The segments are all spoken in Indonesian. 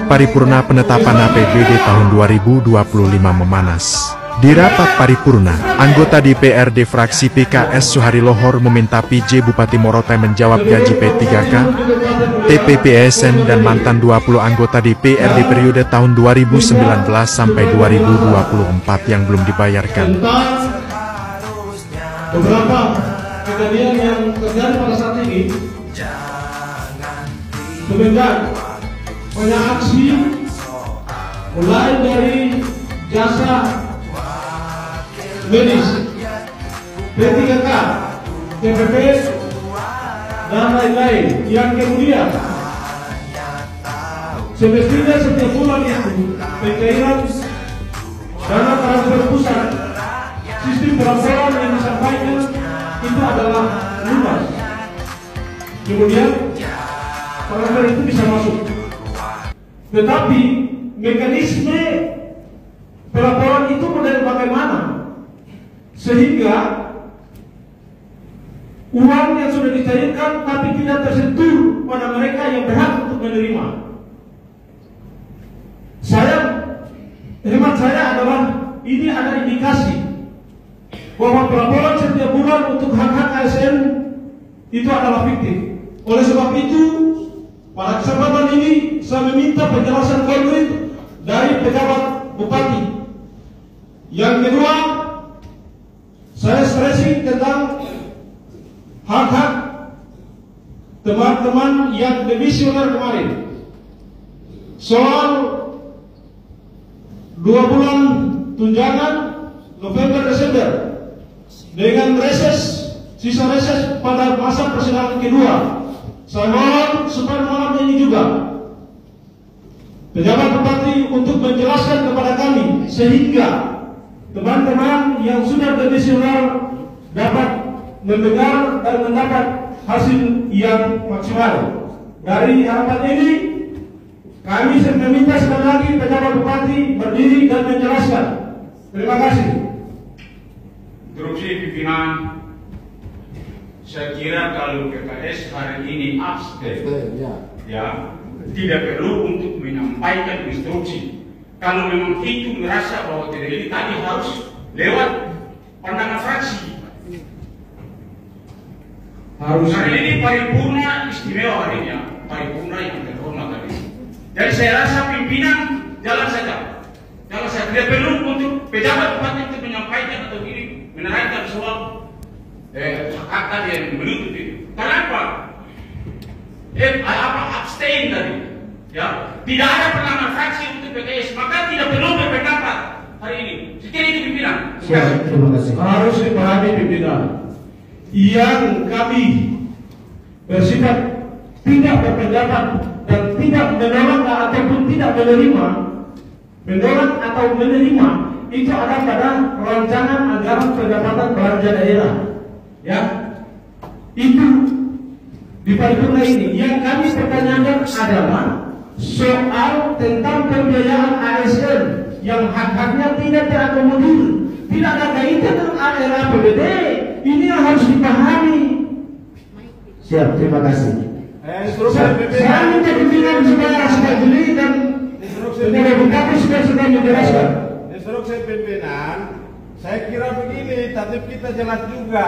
paripurna penetapan APBD tahun 2025 memanas. Di rapat paripurna, anggota DPRD fraksi PKS Suhari Lohor meminta PJ Bupati Morotai menjawab gaji P3K, TPPSN dan mantan 20 anggota DPRD periode tahun 2019 sampai 2024 yang belum dibayarkan. Beberapa kejadian yang terjadi pada saat ini, semenjak banyak aksi mulai dari jasa medis, P3K, TPP, dan lain-lain, yang kemudian semestinya setiap bulan itu pencairan dana transfer pusat, sistem pelaporan yang disampaikan itu adalah lunas. Kemudian transfer itu bisa masuk, tetapi mekanisme pelaporan itu model bagaimana sehingga uang yang sudah dicairkan tapi tidak tersentuh pada mereka yang berhak untuk menerima. Hemat saya adalah ini ada indikasi bahwa pelaporan setiap bulan untuk hak-hak ASN itu adalah fiktif. Oleh sebab itu, pada kesempatan ini saya meminta penjelasan konkret dari pejabat bupati. Yang kedua, saya stressing tentang hak-hak teman-teman yang demisioner kemarin. Soal 2 bulan tunjangan November Desember dengan reses, sisa reses pada masa persidangan kedua. Saya mohon supaya malam ini juga pejabat bupati untuk menjelaskan kepada kami sehingga teman-teman yang sudah demisioner dapat mendengar dan mendapat hasil yang maksimal. Dari harapan ini, kami meminta sekali lagi pejabat bupati berdiri dan menjelaskan. Terima kasih. Instruksi pimpinan, saya kira kalau PKS hari ini abstain, ya tidak perlu untuk menyampaikan instruksi. Kalau memang itu merasa bahwa tidak ini tadi harus lewat pandangan fraksi. Harus. Hari ini paripurna istimewa harinya, paripurna yang terhormat tadi. Jadi saya rasa pimpinan jalan saja. Tidak perlu untuk pejabat bupati untuk menyampaikan atau ini menerangkan soal hak tadi yang menuntut itu. Kenapa? Abstain tadi. Ya, tidak ada penanganan fraksi untuk PKS, maka tidak perlu berpendapat hari ini. Sekiranya itu pimpinan. Terima kasih. Harus dipahami pimpinan, yang kami bersifat tidak berpendapat dan tidak menolak ataupun tidak menerima, menolak atau menerima itu ada pada rancangan anggaran pendapatan belanja daerah. Ya, itu di paripurna ini yang kami pertanyakan adalah soal tentang pembiayaan ASN yang hak-haknya tidak terakomodir, tidak ada kaitan dengan APBD. Ini yang harus dipahami. Siap, terima kasih. Saya minta pimpinan supaya jeli dan pejabat bupati sudah menjelaskan. Instruksi pimpinan, saya kira begini, tatip kita jelas juga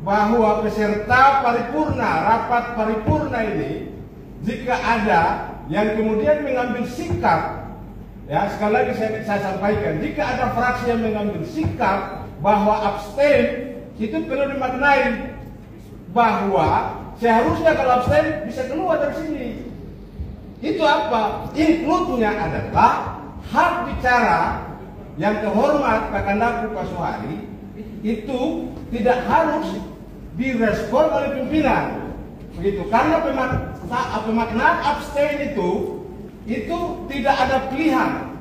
bahwa peserta paripurna, rapat paripurna ini, jika ada yang kemudian mengambil sikap, ya sekali lagi saya sampaikan, jika ada fraksi yang mengambil sikap bahwa abstain, itu perlu dimaknai bahwa seharusnya kalau abstain bisa keluar dari sini. Itu apa? Include-nya adalah hak bicara yang terhormat Kakandaku Pak Suhari itu tidak harus direspon oleh pimpinan. Begitu, karena pemaknaan abstain itu tidak ada pilihan.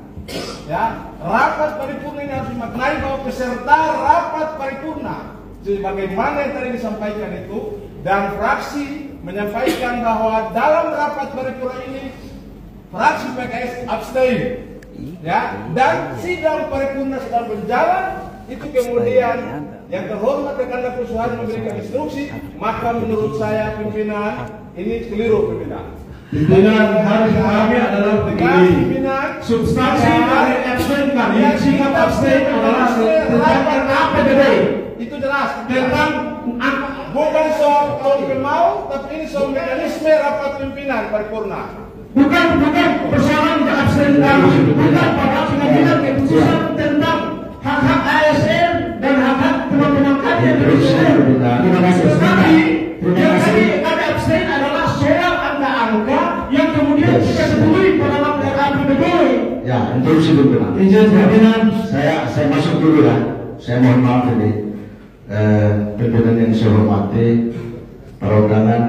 Ya, rapat paripurna ini harus dimaknai bahwa peserta rapat paripurna sebagaimana yang tadi disampaikan itu, dan fraksi menyampaikan bahwa dalam rapat paripurna ini fraksi PKS abstain, ya, dan sidang paripurna sedang berjalan, itu kemudian yang terhormat rekan Suhari memberikan instruksi, maka menurut saya pimpinan ini keliru pimpinan. Pimpinan harus memahami adalah begini. Substansi dari abstain kami, sikap abstain adalah tentang APBD. Itu jelas. Tentang Bukan soal mau, tapi ini soal mekanisme rapat pimpinan paripurna. bukan persoalan abstain kami, bukan pada pengambilan keputusan tentang hak-hak ASN dan hak-hak teman-teman kami yang berusaha. Tetapi yang kami ada abstain adalah soal angka-angka yang kemudian kita setujui pada APBD. Ya, interupsi pimpinan. Izin pimpinan. Saya masuk dulu ya. Saya mohon maaf ini. Pimpinan yang saya hormati, para undangan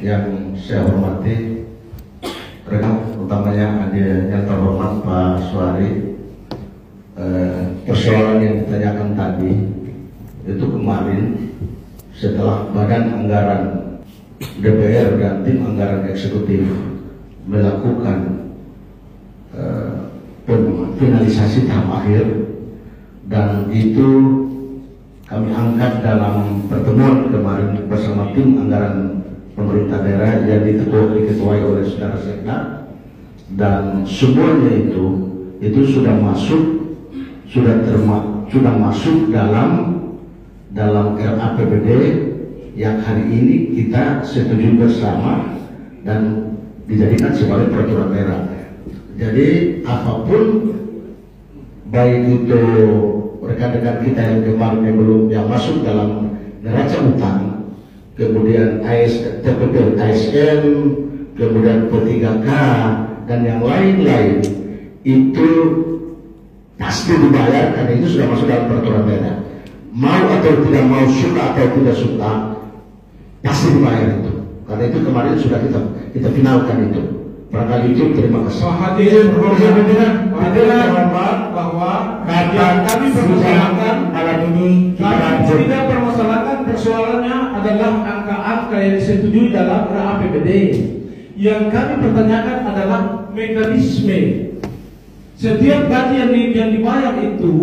yang saya hormati, rekan utamanya yang terhormat Pak Suhari. Persoalan yang ditanyakan tadi itu kemarin setelah Badan Anggaran DPR dan tim anggaran eksekutif melakukan finalisasi tahap akhir, dan itu kami angkat dalam pertemuan kemarin bersama tim anggaran pemerintah daerah yang diketuai oleh saudara Sekda, dan semuanya itu sudah masuk dalam RAPBD yang hari ini kita setuju bersama dan dijadikan sebagai peraturan daerah. Jadi apapun, baik itu rekan-rekan kita yang kemarin yang masuk dalam neraca utang, kemudian TPP ASN, kemudian P3K dan yang lain-lain, itu pasti dibayar karena itu sudah masuk dalam peraturan daerah. Mau atau tidak mau, suka atau tidak suka, pasti dibayar itu. Karena itu kemarin sudah kita finalkan itu. Barangkali itu, terima kasih. Hadirin berhormat bahwa kami permasalahkan malam ini kami tidak permasalahkan persoalannya adalah angka-angka yang disetujui dalam APBD. Yang kami pertanyakan adalah mekanisme. Setiap gaji yang dibayar itu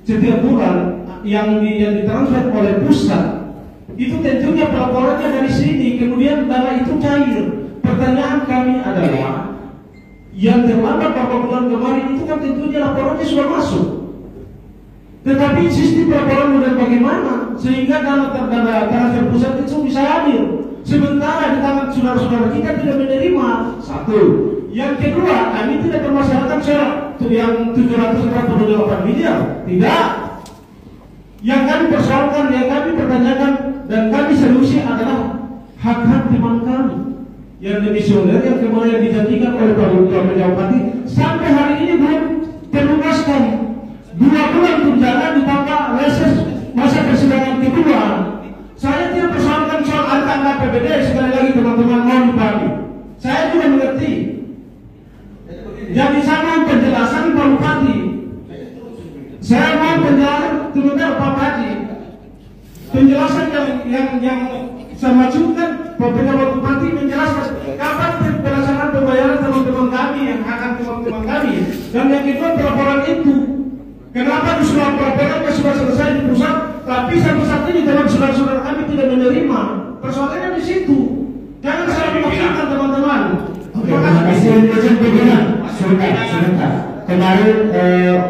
setiap bulan yang ditransfer oleh pusat, itu tentunya pelaporannya dari sini, kemudian dana itu cair. Pertanyaan kami adalah yang terlambat beberapa bulan kemarin itu kan tentunya laporannya sudah masuk, tetapi sistem pelaporan model bagaimana sehingga dana transfer pusat itu bisa hadir, sementara di tangan saudara-saudara kita tidak menerima. Satu. Yang kedua, kami tidak permasalahkan soal yang 748 miliar, tidak. Yang kami persoalkan, yang kami pertanyakan dan kami solusi adalah hak-hak teman kami yang demisioner yang kemarin dijanjikan oleh Pak Bupati sampai hari ini belum terlunaskan. 2 bulan tunjangan ditambah reses masa persidangan kedua. Saya tidak persoalkan soal angka APBD, sekali lagi teman-teman mohon dipahami. Saya juga mengerti. Jadi saya mohon penjelasan Pak Bupati. Saya mohon penjelasan sebentar Pak Haji. Penjelasan yang saya majukan, Pak Bupati menjelaskan kapan pelaksanaan pembayaran teman-teman kami yang akan teman-teman kami, dan yang kedua pelaporan itu. Kenapa di surat pelaporannya sudah selesai di pusat, tapi sampai saat ini dalam saudara-saudara kami tidak menerima? Persoalannya di situ. Jangan salah memaksudkan teman-teman. Terima kasih. Sebentar. Kemarin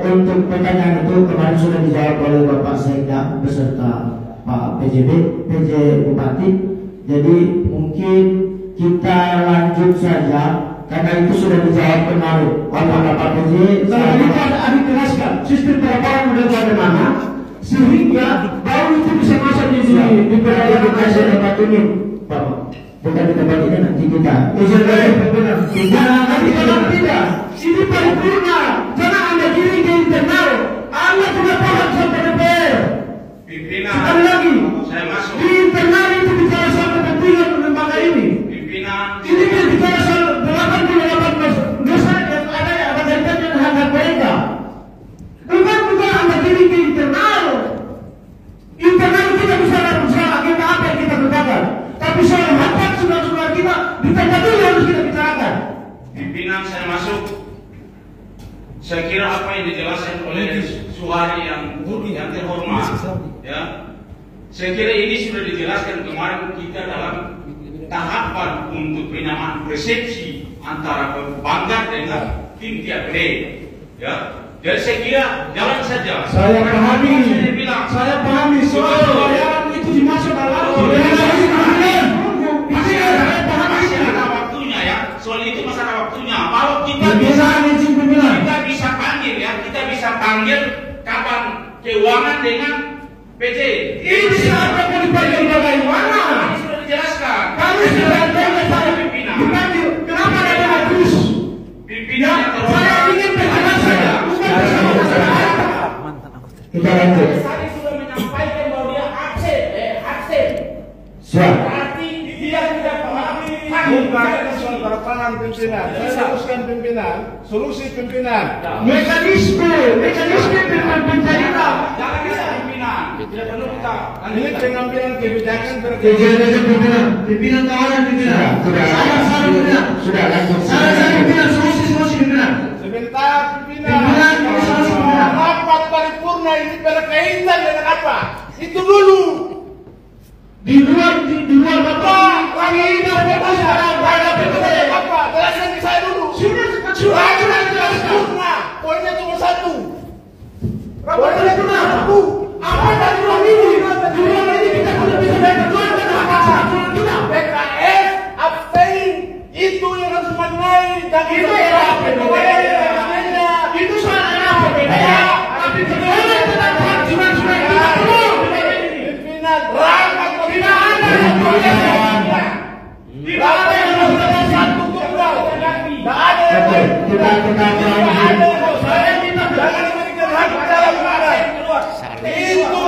untuk pertanyaan itu kemarin sudah dijawab oleh Bapak Sekda beserta Pak PJ Bupati. Jadi mungkin kita lanjut saja karena itu sudah dijawab kemarin oleh Bapak PJ. Kalau kita ada jelaskan sistem pelaporan model bagaimana sehingga baru itu bisa masuk di Edukasi tempat ini, Bapak. Bukan di tempat ini, nanti kita. Nanti kalau tidak, ini paripurna. Jangan Anda kirim ke internal. Anda sudah paham sampai DPR. Pimpinan. Sekali lagi, Saya masuk. di internal itu bicara soal kepentingan lembaga ini. Pimpinan. Ini kan bicara soal 88 dosa yang ada kaitannya dengan hak-hak mereka. Bukan Anda kirim ke internal. Internal kita bisa soal agenda apa yang kita kerjakan. Tapi soal hak saudara-saudara kita di tempat itu harus kita bicarakan. Pimpinan, saya masuk. Saya kira apa yang dijelaskan oleh Suhari yang terhormat, ya. Saya kira ini sudah dijelaskan kemarin kita dalam tahapan untuk penyamaan persepsi antara Banggar dengan tim tiap ya. Jadi saya kira jalan saja. Saya pahami soal bayaran itu dimasuk dalam masih ada waktunya ya. Soal itu masih ada waktunya. Kalau kita bisa panggil ya, kita bisa panggil kapan keuangan dengan PT. ini siapa yang dipanggil bagaimana? Ini sudah dijelaskan. Kami sudah dipanggil pimpinan. Kenapa ada bagus? Pimpinan Saya ingin penjelasan. Kita lanjut. Tadi sudah menyampaikan bahwa dia absen. Siap. Berarti dia tidak pahami. Bukan soal tangan pimpinan. Saya teruskan pimpinan, solusi pimpinan. Mekanisme dengan pemerintah. Jangan bisa pimpinan. Tidak perlu kita. Ini pengambilan kebijakan Pimpinan tawaran pimpinan. Sudah lanjut. Pimpinan solusi pimpinan. sebentar pimpinan. Rapat paripurna ini berkaitan dengan apa? Itu dulu. Di luar bapak lagi Apa? Jelaskan ke saya dulu. sudah Paripurna. Poinnya cuma satu. Rapat paripurna. Apa dari ruang ini? Di ruang ini kita sudah bisa berkeluar kita. PKS abstain. Itu yang harus dimaknai. Dan Itu itu soal apa bedanya? Tapi sebenarnya tentang kewajiban sudah kita perlu. pimpinan rapat Tidak ada yang boleh. Tidak ada yang boleh. satu tunggal. Tidak ada yang lain. Kita Saya minta Jangan diberikan hak bicara pimpinan. Itu.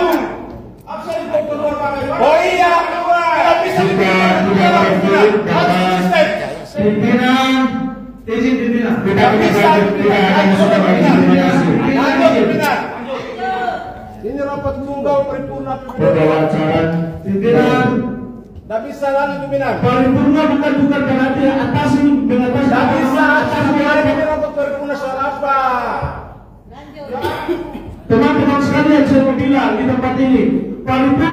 Oh iya, tidak bisa Sudah pimpinan. Harus sistem. pimpinan. Izin pimpinan. Tidak bisa pimpinan. Lanjut pimpinan. Ini rapat tunggal paripurna pimpinan. Perwawacaran pimpinan. Tidak bisa lagi pimpinan. paripurna bukan berarti atas mengatasi. Tidak bisa atas ini rapat paripurna soal apa? Teman-teman sekalian saya mau bilang di tempat ini paripurna